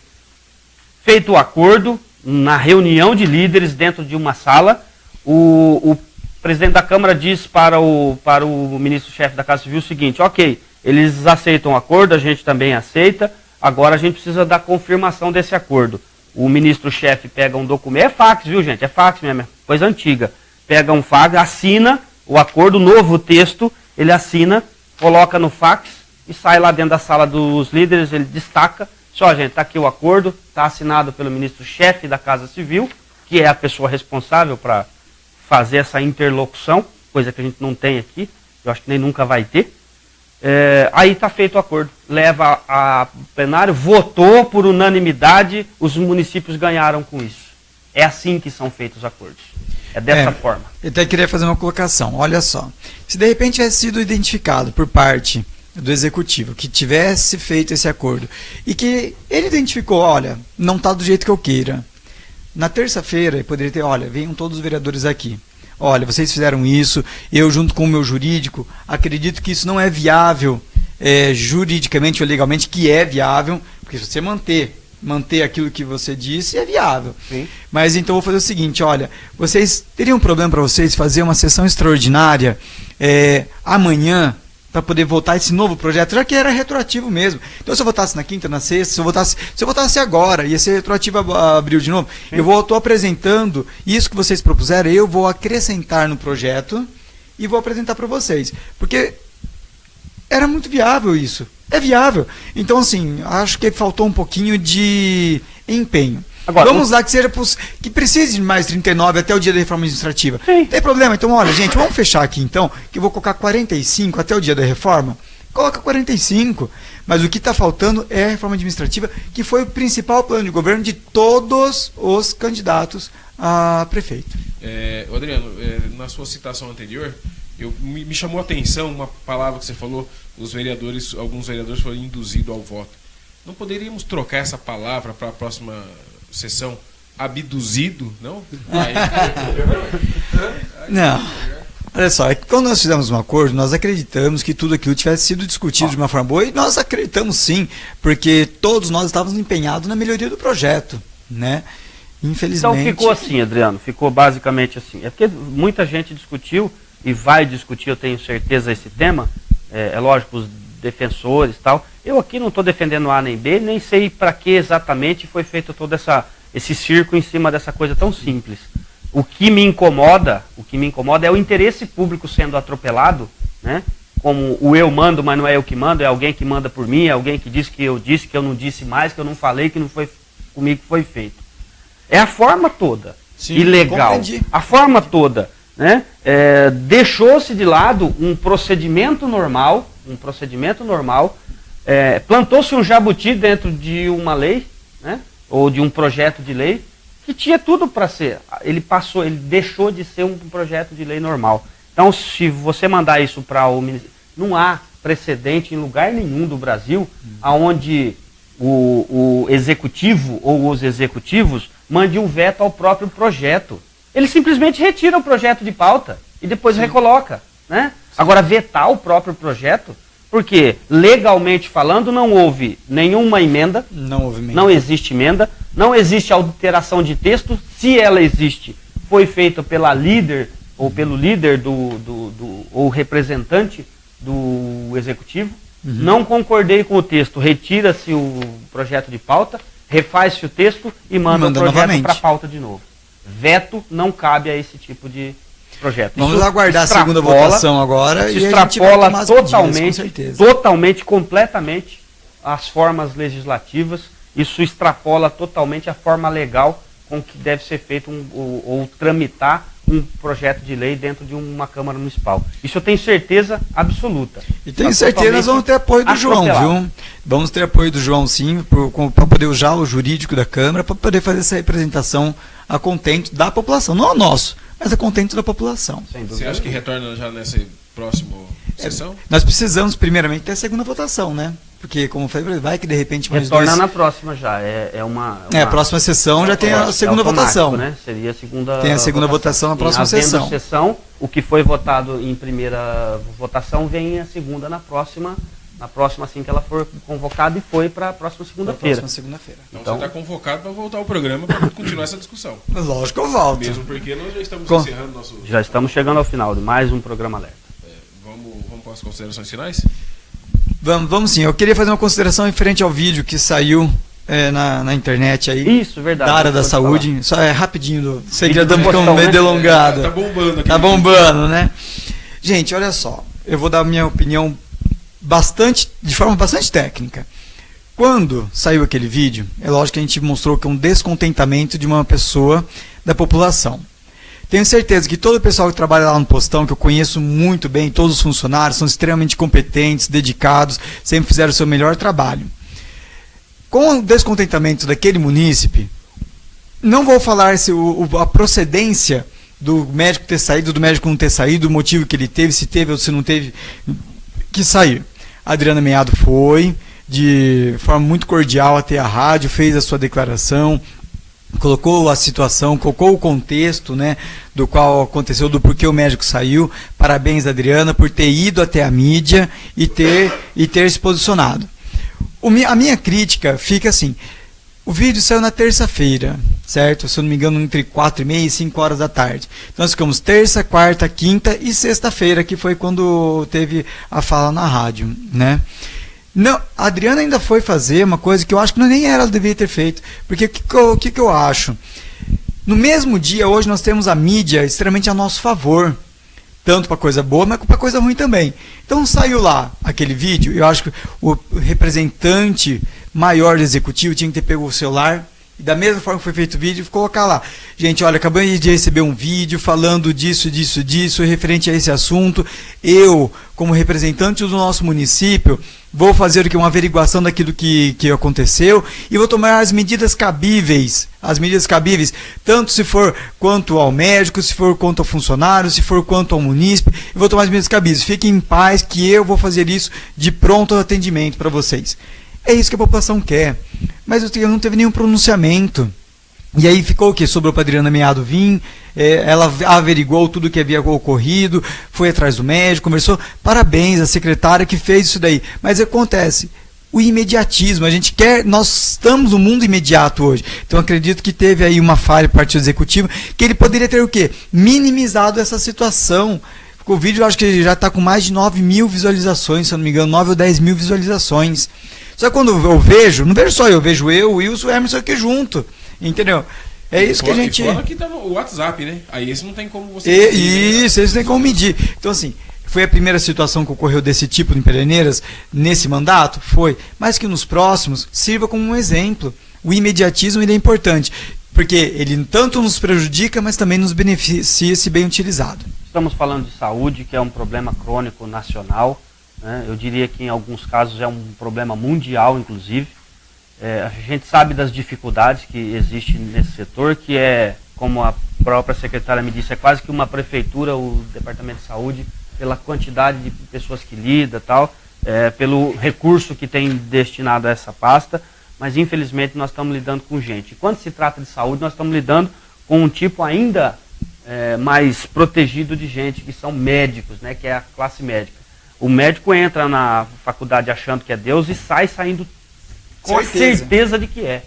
feito o acordo, na reunião de líderes dentro de uma sala, o presidente da Câmara diz para o ministro-chefe da Casa Civil o seguinte: ok, eles aceitam o acordo, a gente também aceita, agora a gente precisa da confirmação desse acordo. O ministro-chefe pega um documento, é fax, viu gente, é fax mesmo, coisa antiga, pega um fax, assina o acordo, novo texto, ele assina, coloca no fax e sai lá dentro da sala dos líderes, ele destaca, só gente, está aqui o acordo, está assinado pelo ministro-chefe da Casa Civil, que é a pessoa responsável para fazer essa interlocução, coisa que a gente não tem aqui, eu acho que nem nunca vai ter. Aí está feito o acordo, leva a plenário, votou por unanimidade, os municípios ganharam com isso. É assim que são feitos os acordos, é dessa forma. Eu até queria fazer uma colocação, olha só, se de repente tivesse sido identificado por parte do executivo, que tivesse feito esse acordo, e que ele identificou, olha, não está do jeito que eu queira, na terça-feira ele poderia ter, olha, venham todos os vereadores aqui, olha, vocês fizeram isso, eu junto com o meu jurídico, acredito que isso não é viável, juridicamente ou legalmente, que é viável, porque se você manter aquilo que você disse, é viável. Sim. Mas então vou fazer o seguinte, olha, vocês teriam um problema para vocês fazer uma sessão extraordinária amanhã, para poder votar esse novo projeto, já que era retroativo mesmo. Então, se eu votasse na quinta, na sexta, se eu votasse agora, ia ser retroativo a abril de novo, sim, eu estou apresentando isso que vocês propuseram, eu vou acrescentar no projeto e vou apresentar para vocês. Porque era muito viável isso. É viável. Então, assim, acho que faltou um pouquinho de empenho. Agora, vamos lá que precise de mais 39 até o dia da reforma administrativa. Sim. Não tem problema. Então, olha, gente, vamos fechar aqui então, que eu vou colocar 45 até o dia da reforma. Coloca 45. Mas o que está faltando é a reforma administrativa, que foi o principal plano de governo de todos os candidatos a prefeito. Adriano, na sua citação anterior, me chamou a atenção uma palavra que você falou, alguns vereadores foram induzidos ao voto. Não poderíamos trocar essa palavra para a próxima sessão? Abduzido, não? Não. Olha só, é que quando nós fizemos um acordo, nós acreditamos que tudo aquilo tivesse sido discutido de uma forma boa, e nós acreditamos sim, porque todos nós estávamos empenhados na melhoria do projeto, né? Infelizmente... Então ficou assim, Adriano, ficou basicamente assim. É porque muita gente discutiu, e vai discutir, eu tenho certeza, esse tema, é lógico, os defensores e tal. Eu aqui não estou defendendo A nem B, nem sei para que exatamente foi feito todo esse circo em cima dessa coisa tão simples. O que me incomoda é o interesse público sendo atropelado, né? Como o eu mando, mas não é eu que mando, é alguém que manda por mim, é alguém que diz que eu não disse mais, que eu não falei, que não foi comigo que foi feito. É a forma toda. Sim, ilegal. Compreendi. A forma toda, né? Deixou-se de lado um procedimento normal, plantou-se um jabuti dentro de uma lei, né? Ou de um projeto de lei, que tinha tudo para ser. Ele deixou de ser um projeto de lei normal. Então, se você mandar isso para o Ministério, não há precedente em lugar nenhum do Brasil onde o executivo ou os executivos mande um veto ao próprio projeto. Ele simplesmente retira o projeto de pauta e depois recoloca, né? Agora, vetar o próprio projeto, porque legalmente falando não houve nenhuma emenda, não existe emenda, não existe alteração de texto, se ela existe, foi feita pela líder ou pelo líder ou representante do executivo, não concordei com o texto, retira-se o projeto de pauta, refaz-se o texto e manda o projeto para a pauta de novo. Veto não cabe a esse tipo de projeto. Vamos aguardar a segunda votação agora e extrapola totalmente, completamente as formas legislativas. Isso extrapola totalmente a forma legal com que deve ser feito ou tramitar um projeto de lei dentro de uma Câmara Municipal. Isso eu tenho certeza absoluta. E tenho certeza que nós vamos ter apoio do João, viu? Vamos ter apoio do João, sim, para poder usar o jurídico da Câmara, para poder fazer essa representação a contento da população. Não a nosso, mas a contento da população. Você acha que retorna já nessa próxima sessão? Nós precisamos, primeiramente, ter a segunda votação, né? Porque, como eu falei, vai que de repente mais retorna na próxima já. A próxima sessão já tem a segunda votação. Né? Seria a segunda. Tem a segunda votação na próxima sessão. O que foi votado em primeira votação vem a segunda na próxima assim que ela for convocada, e foi para a próxima segunda-feira. Então você está convocado para voltar ao programa para continuar essa discussão. Lógico que eu volto. Mesmo porque nós já estamos encerrando nosso. Já estamos chegando ao final de mais um programa alerta. Vamos para as considerações finais? Vamos sim. Eu queria fazer uma consideração referente ao vídeo que saiu na internet aí. Isso, verdade. Da área da saúde. Só rapidinho. Sei que já estamos ficando meio delongado. Tá bombando aqui. Tá bombando, né? Gente, olha só. Eu vou dar a minha opinião de forma bastante técnica. Quando saiu aquele vídeo, é lógico que a gente mostrou que é um descontentamento de uma pessoa da população. Tenho certeza que todo o pessoal que trabalha lá no postão, que eu conheço muito bem, todos os funcionários, são extremamente competentes, dedicados, sempre fizeram o seu melhor trabalho. Com o descontentamento daquele munícipe, não vou falar a procedência do médico ter saído, do médico não ter saído, o motivo que ele teve, se teve ou se não teve que sair. A Adriana Meado foi, de forma muito cordial até a rádio, fez a sua declaração, colocou a situação, colocou o contexto, né, do qual aconteceu, do porquê o médico saiu. Parabéns, Adriana, por ter ido até a mídia e ter se posicionado. A minha crítica fica assim: o vídeo saiu na terça-feira, certo? Se eu não me engano, entre 4h30 e 5 horas da tarde. Então nós ficamos terça, quarta, quinta e sexta-feira, que foi quando teve a fala na rádio, né? Não, a Adriana ainda foi fazer uma coisa que eu acho que nem ela deveria ter feito. Porque o que eu acho? No mesmo dia, hoje, nós temos a mídia extremamente a nosso favor. Tanto para coisa boa, mas para coisa ruim também. Então saiu lá aquele vídeo, eu acho que o representante maior do executivo tinha que ter pego o celular, e da mesma forma que foi feito o vídeo, colocar lá: gente, olha, acabamos de receber um vídeo falando disso, referente a esse assunto. Eu, como representante do nosso município, vou fazer uma averiguação daquilo que aconteceu e vou tomar as medidas cabíveis, tanto se for quanto ao médico, se for quanto ao funcionário, se for quanto ao munícipe, eu vou tomar as medidas cabíveis. Fiquem em paz que eu vou fazer isso de pronto atendimento para vocês. É isso que a população quer. Mas eu não teve nenhum pronunciamento. E aí ficou o quê? Sobrou para a Adriana Meado vir, ela averiguou tudo o que havia ocorrido, foi atrás do médico, conversou. Parabéns à secretária que fez isso daí. Mas acontece, o imediatismo, nós estamos no mundo imediato hoje. Então acredito que teve aí uma falha por parte do executivo, que ele poderia ter o quê? Minimizado essa situação. O vídeo, eu acho que já está com mais de 9.000 visualizações, se eu não me engano, 9 ou 10.000 visualizações. Só que quando eu vejo, não vejo só eu, vejo eu, o Wilson e o Emerson aqui junto. Entendeu? É isso que a gente... Fora que tá no WhatsApp, né? Aí esse não tem como você... medir, isso, esse não tem como medir. Então, assim, foi a primeira situação que ocorreu desse tipo em Pederneiras, nesse mandato? Foi. Mas que nos próximos sirva como um exemplo. O imediatismo ele é importante, porque ele tanto nos prejudica, mas também nos beneficia se bem utilizado. Estamos falando de saúde, que é um problema crônico nacional, né? Eu diria que em alguns casos é um problema mundial, inclusive. A gente sabe das dificuldades que existem nesse setor, que é, como a própria secretária me disse, é quase que uma prefeitura, o Departamento de Saúde, pela quantidade de pessoas que lida, pelo recurso que tem destinado a essa pasta, mas infelizmente nós estamos lidando com gente. E quando se trata de saúde, nós estamos lidando com um tipo ainda mais protegido de gente, que são médicos, né, que é a classe médica. O médico entra na faculdade achando que é Deus e sai saindo com a certeza de que é,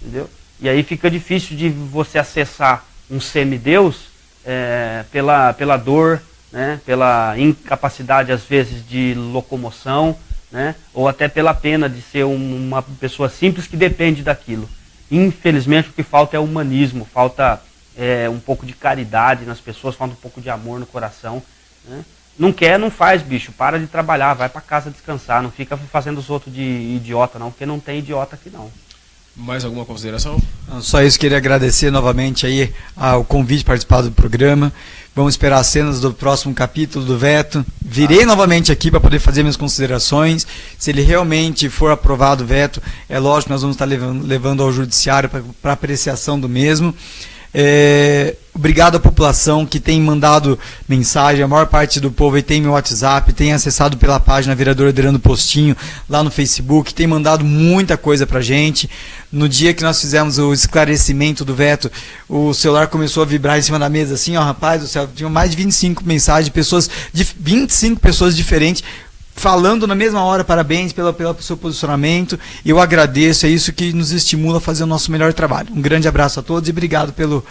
entendeu? E aí fica difícil de você acessar um semideus pela dor, né, pela incapacidade às vezes de locomoção, né, ou até pela pena de ser uma pessoa simples que depende daquilo. Infelizmente o que falta é humanismo, falta um pouco de caridade nas pessoas, falta um pouco de amor no coração, né? Não quer, não faz, bicho. Para de trabalhar, vai para casa descansar. Não fica fazendo os outros de idiota, não, porque não tem idiota aqui, não. Mais alguma consideração? Só isso, queria agradecer novamente aí o convite para participar do programa. Vamos esperar as cenas do próximo capítulo do veto. Virei novamente aqui para poder fazer minhas considerações. Se ele realmente for aprovado o veto, é lógico que nós vamos estar levando ao judiciário para apreciação do mesmo. Obrigado à população que tem mandado mensagem, a maior parte do povo aí tem meu WhatsApp, tem acessado pela página Vereador Adriano Postinho lá no Facebook, tem mandado muita coisa pra gente. No dia que nós fizemos o esclarecimento do veto, o celular começou a vibrar em cima da mesa assim, ó, rapaz do céu, tinha mais de 25 mensagens de 25 pessoas diferentes falando na mesma hora, parabéns pelo seu posicionamento, e eu agradeço, é isso que nos estimula a fazer o nosso melhor trabalho. Um grande abraço a todos e obrigado pelo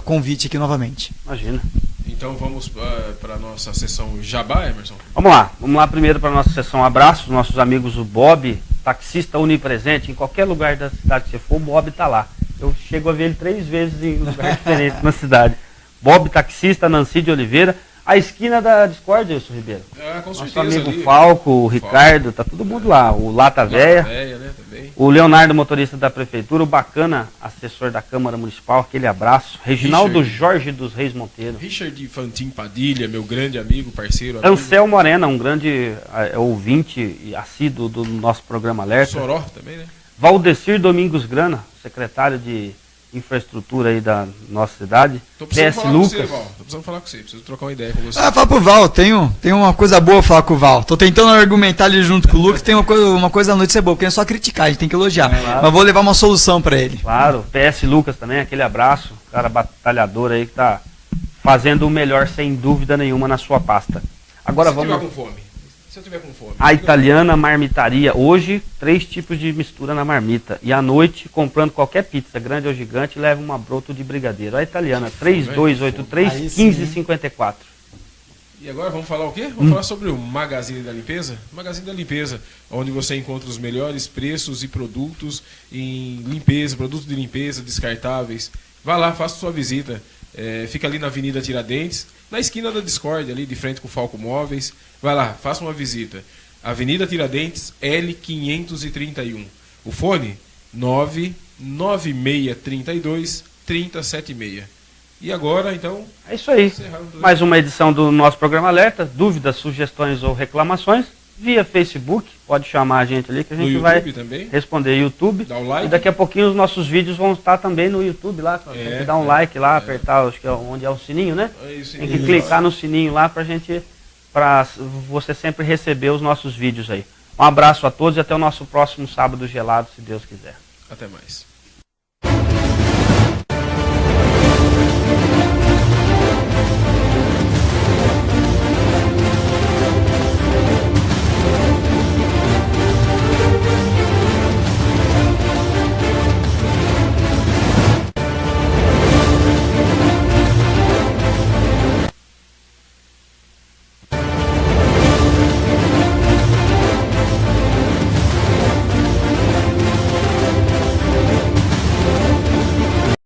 convite aqui novamente. Imagina. Então vamos para a nossa sessão Jabá, Emerson? Vamos lá primeiro para a nossa sessão abraços, nossos amigos o Bob, taxista onipresente, em qualquer lugar da cidade que você for, o Bob está lá. Eu chego a ver ele 3 vezes em lugares diferentes na cidade. Bob, taxista, Nancy de Oliveira, a esquina da Discord, Wilson Ribeiro. Com nosso certeza. amigo Ali, Falco, o Ricardo, tá todo mundo lá. O Lata Véia, né, também. o Leonardo, motorista da prefeitura, o Bacana, assessor da Câmara Municipal, aquele abraço. Reginaldo Jorge dos Reis Monteiro. Richard Fantin Padilha, meu grande amigo, parceiro. Ansel Morena, um grande ouvinte e assíduo do nosso programa Alerta. Soró também, né? Valdecir Domingos Grana, secretário de infraestrutura aí da nossa cidade. Tô precisando PS falar Lucas. com você, Val. Tô precisando falar com você, preciso trocar uma ideia com você. Fala pro Val, tenho uma coisa boa pra falar com o Val. Tô tentando argumentar ali junto com o Lucas, tem uma coisa à noite ser boa, porque não é só criticar, a gente tem que elogiar. Claro. Mas vou levar uma solução pra ele. Claro, PS Lucas também, aquele abraço, cara batalhador aí que tá fazendo o melhor sem dúvida nenhuma na sua pasta. Agora Se vamos. tiver com fome. Se eu tiver com fome. A italiana marmitaria. Hoje, 3 tipos de mistura na marmita. E à noite, comprando qualquer pizza, grande ou gigante, leva uma broto de brigadeiro. A italiana, 3283-1554. E agora vamos falar o quê? Vamos falar sobre o Magazine da Limpeza. Magazine da Limpeza, onde você encontra os melhores preços e produtos em limpeza, produtos de limpeza descartáveis. Vá lá, faça sua visita. Fica ali na Avenida Tiradentes, na esquina da Discord, ali de frente com o Falco Móveis. Vai lá, faça uma visita. Avenida Tiradentes, L531. O fone, 99632-3076. E agora, então... É isso aí. Mais uma edição do nosso programa Alerta. Dúvidas, sugestões ou reclamações, via Facebook. Pode chamar a gente ali que a gente vai também responder. YouTube. Dá o like. E daqui a pouquinho os nossos vídeos vão estar também no YouTube lá. Tem que dar um like lá, apertar, acho que é onde é o sininho, né? Tem que clicar no sininho lá para você sempre receber os nossos vídeos aí. Um abraço a todos e até o nosso próximo sábado gelado, se Deus quiser. Até mais.